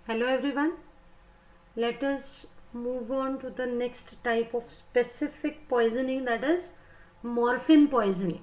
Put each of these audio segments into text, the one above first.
Hello everyone. Let us move on to the next type of specific poisoning, that is morphine poisoning.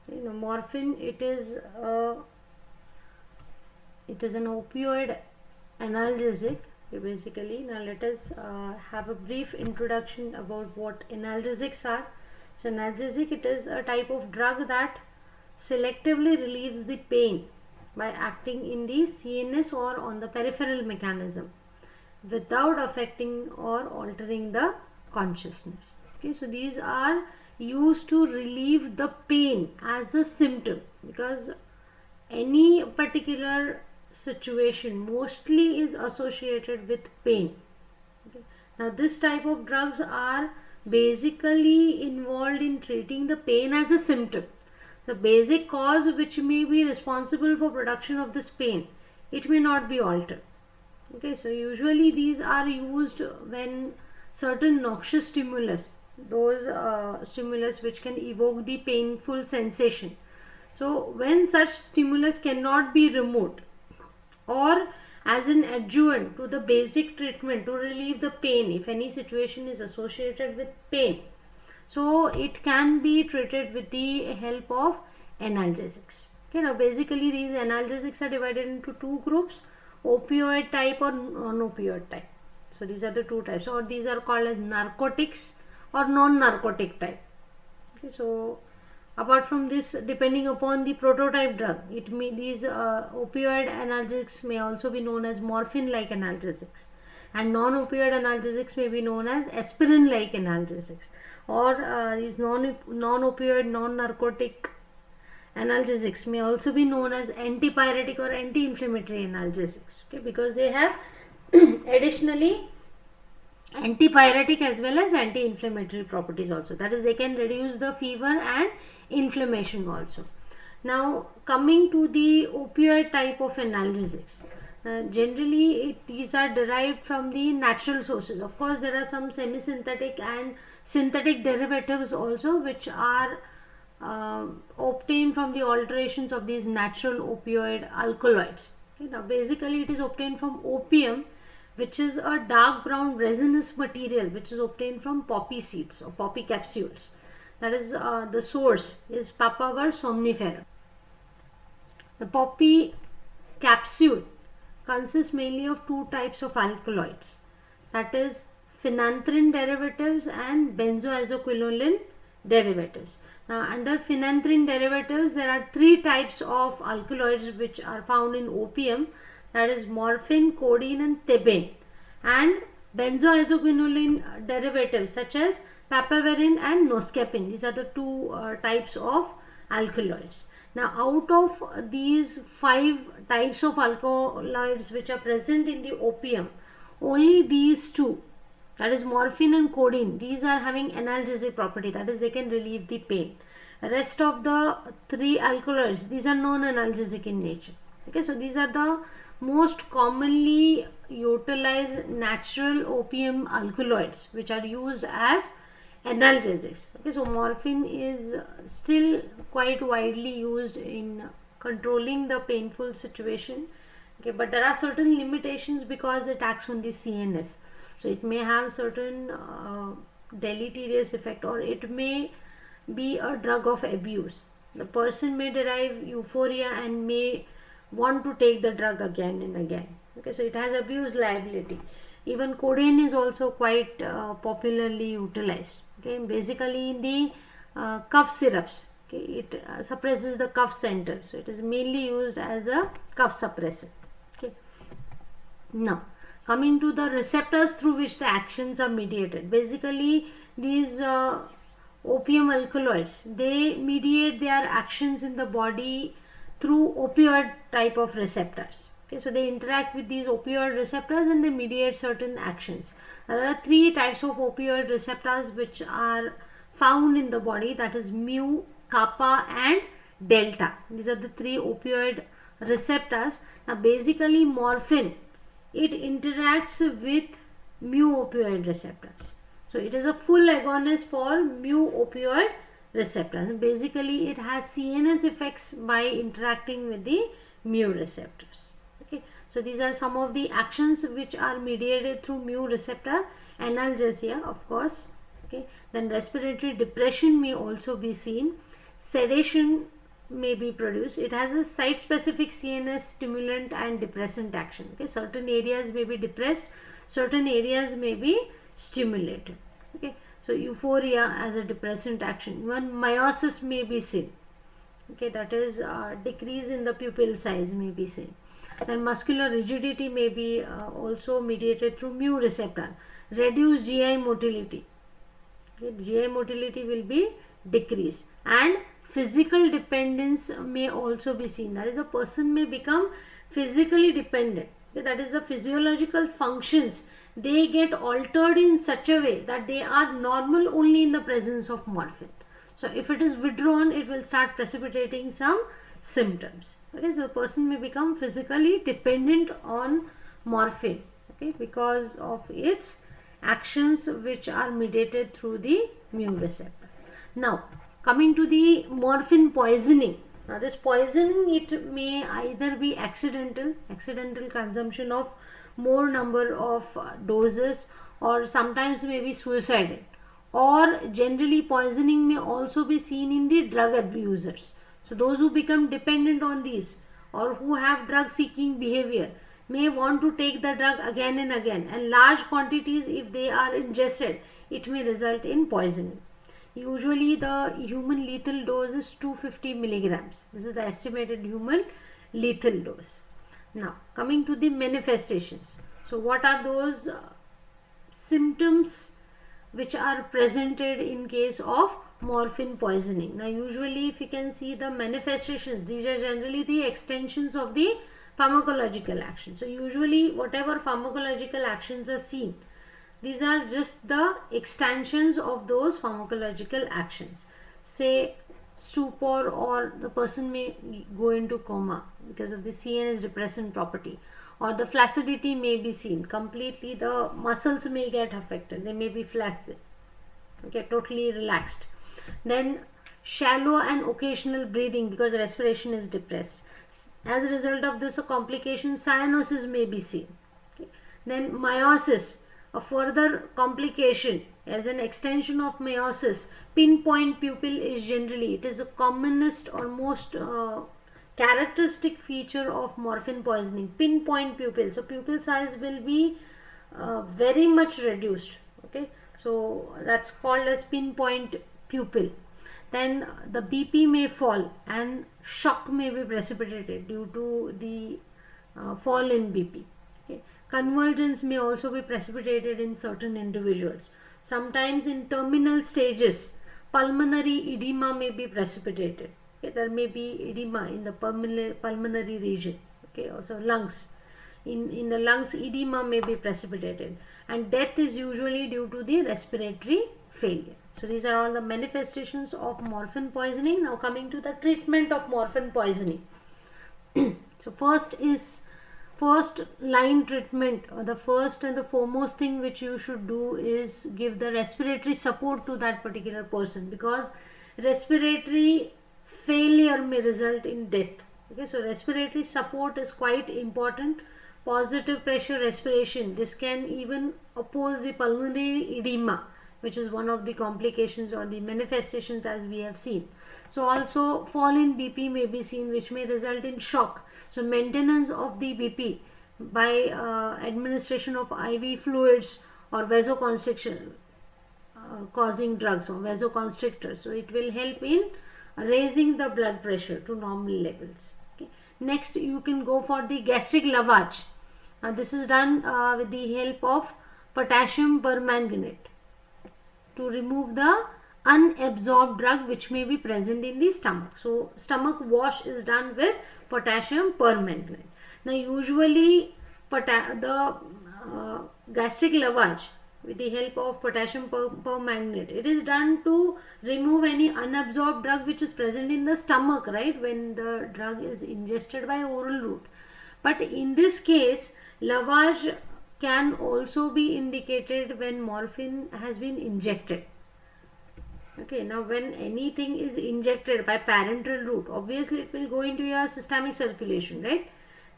Morphine, it is an opioid analgesic basically. Now let us have a brief introduction about what analgesics are. So analgesic, it is a type of drug that selectively relieves the pain by acting in the CNS or on the peripheral mechanism without affecting or altering the consciousness. Okay, so these are used to relieve the pain as a symptom, because any particular situation mostly is associated with pain. Okay. Now this type of drugs are basically involved in treating the pain as a symptom, the basic cause which may be responsible for production of this pain, it may not be altered. Okay, so usually these are used when certain noxious stimulus, those stimulus which can evoke the painful sensation. So when such stimulus cannot be removed, or as an adjuvant to the basic treatment to relieve the pain, if any situation is associated with pain, so it can be treated with the help of analgesics. Okay, now basically these analgesics are divided into two groups: opioid type or non-opioid type. So these are the two types, or these are called as narcotics or non-narcotic type. Okay, so apart from this, depending upon the prototype drug, these opioid analgesics may also be known as morphine like analgesics, and non-opioid analgesics may be known as aspirin like analgesics, or these non-opioid non-narcotic analgesics may also be known as antipyretic or anti-inflammatory analgesics. Okay, because they have additionally antipyretic as well as anti-inflammatory properties also, that is, they can reduce the fever and inflammation also. Now coming to the opioid type of analgesics, generally these are derived from the natural sources. Of course there are some semi-synthetic and synthetic derivatives also which are obtained from the alterations of these natural opioid alkaloids. Okay, now basically it is obtained from opium, which is a dark brown resinous material which is obtained from poppy seeds or poppy capsules. That is, the source is Papaver somnifera. The poppy capsule consists mainly of two types of alkaloids, that is phenanthrene derivatives and benzoazoquinoline derivatives. Now under phenanthrene derivatives there are three types of alkaloids which are found in opium, that is morphine, codeine and thebaine, and benzoazoquinoline derivatives such as papaverine and noscapine. These are the two types of alkaloids. Now out of these five types of alkaloids which are present in the opium, only these two, that is morphine and codeine, these are having analgesic property, that is, they can relieve the pain. Rest of the three alkaloids, these are non-analgesic in nature. Okay, so these are the most commonly utilized natural opium alkaloids which are used as analgesics. Okay, so morphine is still quite widely used in controlling the painful situation. Okay, but there are certain limitations because it acts on the CNS, so it may have certain deleterious effect, or it may be a drug of abuse. The person may derive euphoria and may want to take the drug again and again. Okay, so it has abuse liability. Even codeine is also quite popularly utilized. Okay, basically in the cough syrups. Okay, it suppresses the cough center, so it is mainly used as a cough suppressor. Okay, now coming to the receptors through which the actions are mediated. Basically these opium alkaloids, they mediate their actions in the body through opioid type of receptors. Okay, so they interact with these opioid receptors and they mediate certain actions. There are three types of opioid receptors which are found in the body, that is mu, kappa and delta. These are the three opioid receptors. Now basically morphine, it interacts with mu opioid receptors. So it is a full agonist for mu opioid receptors. Basically it has CNS effects by interacting with the mu receptors. Okay, So these are some of the actions which are mediated through mu receptor analgesia, of course. Okay, then respiratory depression may also be seen. Sedation may be produced. It has a site specific CNS stimulant and depressant action. Okay, certain areas may be depressed, certain areas may be stimulated. Okay, so euphoria as a depressant action. Even meiosis may be seen. Okay, that is decrease in the pupil size may be seen. Then muscular rigidity may be also mediated through mu receptor. Reduced GI motility. Okay, GI motility will be decreased, and physical dependence may also be seen. That is, a person may become physically dependent. Okay, that is, the physiological functions, they get altered in such a way that they are normal only in the presence of morphine. So if it is withdrawn, it will start precipitating some symptoms. Okay, so a person may become physically dependent on morphine, okay, because of its actions which are mediated through the mu receptor. Now coming to the morphine poisoning. Now this poisoning, it may either be accidental consumption of more number of doses, or sometimes may be suicidal, or generally poisoning may also be seen in the drug abusers. So those who become dependent on these, or who have drug seeking behavior, may want to take the drug again and again, and large quantities if they are ingested, it may result in poisoning. Usually the human lethal dose is 250 milligrams. This is the estimated human lethal dose. Now coming to the manifestations. So what are those symptoms which are presented in case of morphine poisoning? Now usually, if you can see the manifestations, these are generally the extensions of the pharmacological action. So usually whatever pharmacological actions are seen, these are just the extensions of those pharmacological actions. Say stupor, or the person may go into coma because of the CNS depressant property, or the flaccidity may be seen completely. The muscles may get affected, they may be flaccid, okay, totally relaxed. Then shallow and occasional breathing because respiration is depressed. As a result of this, a complication, cyanosis may be seen. Okay. Then meiosis, a further complication as an extension of meiosis. Pinpoint pupil is generally, it is the commonest or most characteristic feature of morphine poisoning. Pinpoint pupil, so pupil size will be very much reduced. Okay, so that's called as pinpoint pupil. Then the BP may fall, and shock may be precipitated due to the fall in BP. Okay. Convulsions may also be precipitated in certain individuals. Sometimes in terminal stages, pulmonary edema may be precipitated. Okay. There may be edema in the pulmonary region. Okay, also lungs. In the lungs, edema may be precipitated, and death is usually due to the respiratory failure. So these are all the manifestations of morphine poisoning. Now coming to the treatment of morphine poisoning. So first line treatment, or the first and the foremost thing which you should do is give the respiratory support to that particular person, because respiratory failure may result in death. Okay, so respiratory support is quite important. Positive pressure respiration, this can even oppose the pulmonary edema, which is one of the complications or the manifestations as we have seen. So also fall in BP may be seen, which may result in shock. So maintenance of the BP by administration of IV fluids or vasoconstriction causing drugs or vasoconstrictors. So it will help in raising the blood pressure to normal levels. Okay. Next, you can go for the gastric lavage. This is done with the help of potassium permanganate to remove the unabsorbed drug which may be present in the stomach. So stomach wash is done with potassium permanganate. Now usually the gastric lavage with the help of potassium permanganate, it is done to remove any unabsorbed drug which is present in the stomach, right, when the drug is ingested by oral route. But in this case, lavage can also be indicated when morphine has been injected. Okay, now when anything is injected by parenteral route, obviously it will go into your systemic circulation, right?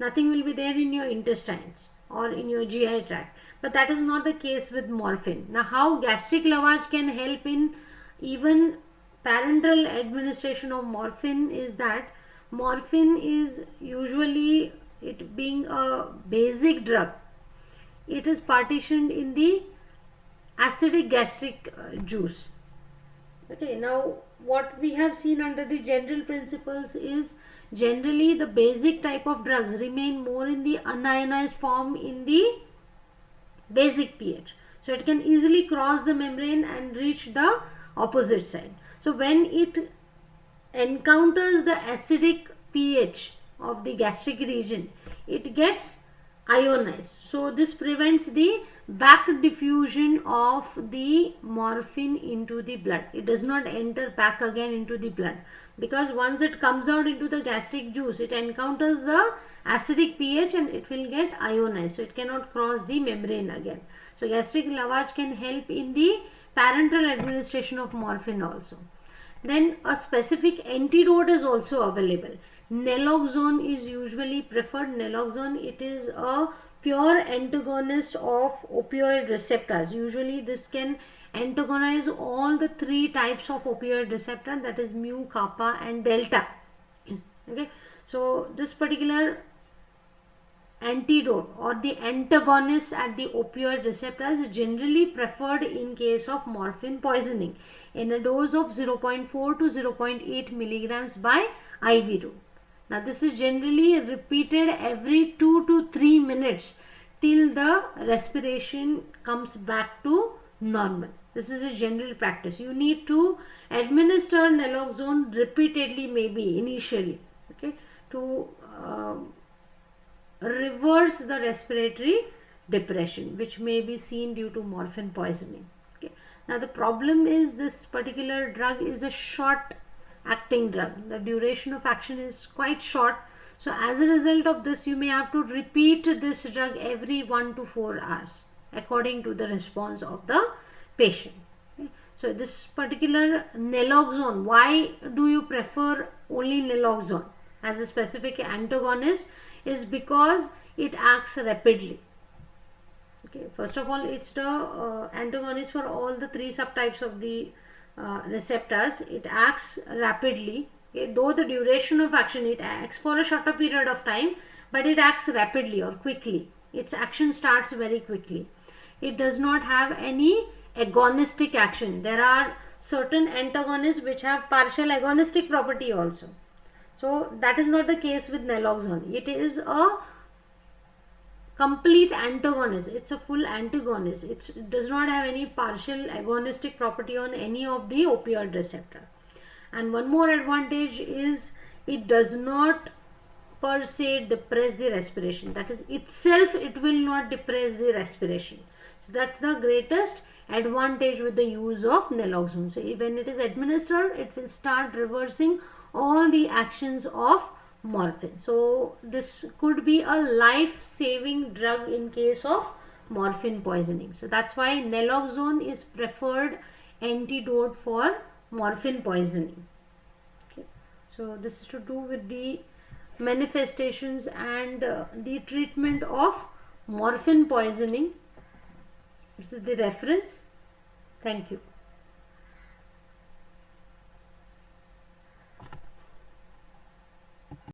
nothing will be there in your intestines or in your GI tract. But that is not the case with morphine. Now, how gastric lavage can help in even parenteral administration of morphine is that morphine is usually, it being a basic drug, it is partitioned in the acidic gastric juice. Okay, now what we have seen under the general principles is generally the basic type of drugs remain more in the unionized form in the basic pH. So it can easily cross the membrane and reach the opposite side. So when it encounters the acidic pH of the gastric region, it gets ionized. So this prevents the back diffusion of the morphine into the blood. It does not enter back again into the blood, because once it comes out into the gastric juice, it encounters the acidic pH and it will get ionized. So it cannot cross the membrane again. So gastric lavage can help in the parenteral administration of morphine also. Then a specific antidote is also available. Naloxone is usually preferred. Naloxone, it is a pure antagonist of opioid receptors. Usually this can antagonize all the three types of opioid receptor, that is mu, kappa and delta. Okay, so this particular antidote or the antagonist at the opioid receptors is generally preferred in case of morphine poisoning in a dose of 0.4 to 0.8 milligrams by IV route. Now this is generally repeated every 2 to 3 minutes till the respiration comes back to normal. This is a general practice. You need to administer naloxone repeatedly, maybe initially, okay, to reverse the respiratory depression which may be seen due to morphine poisoning. Okay. Now the problem is this particular drug is a short acting drug. The duration of action is quite short. So as a result of this, you may have to repeat this drug every 1 to 4 hours according to the response of the patient. Okay. So this particular naloxone, why do you prefer only naloxone as a specific antagonist, is because it acts rapidly. Okay, first of all, it's the antagonist for all the three subtypes of the receptors. It acts rapidly. Okay, though the duration of action, it acts for a shorter period of time, but it acts rapidly or quickly. Its action starts very quickly. It does not have any agonistic action. There are certain antagonists which have partial agonistic property also. So that is not the case with naloxone. It is a complete antagonist. It's a full antagonist. It does not have any partial agonistic property on any of the opioid receptor. And one more advantage is it does not per se depress the respiration. That is, itself it will not depress the respiration. So that's the greatest advantage with the use of naloxone. So when it is administered, it will start reversing all the actions of morphine. So this could be a life-saving drug in case of morphine poisoning. So that's why naloxone is preferred antidote for morphine poisoning. Okay. So this is to do with the manifestations and the treatment of morphine poisoning. This is the reference. Thank you.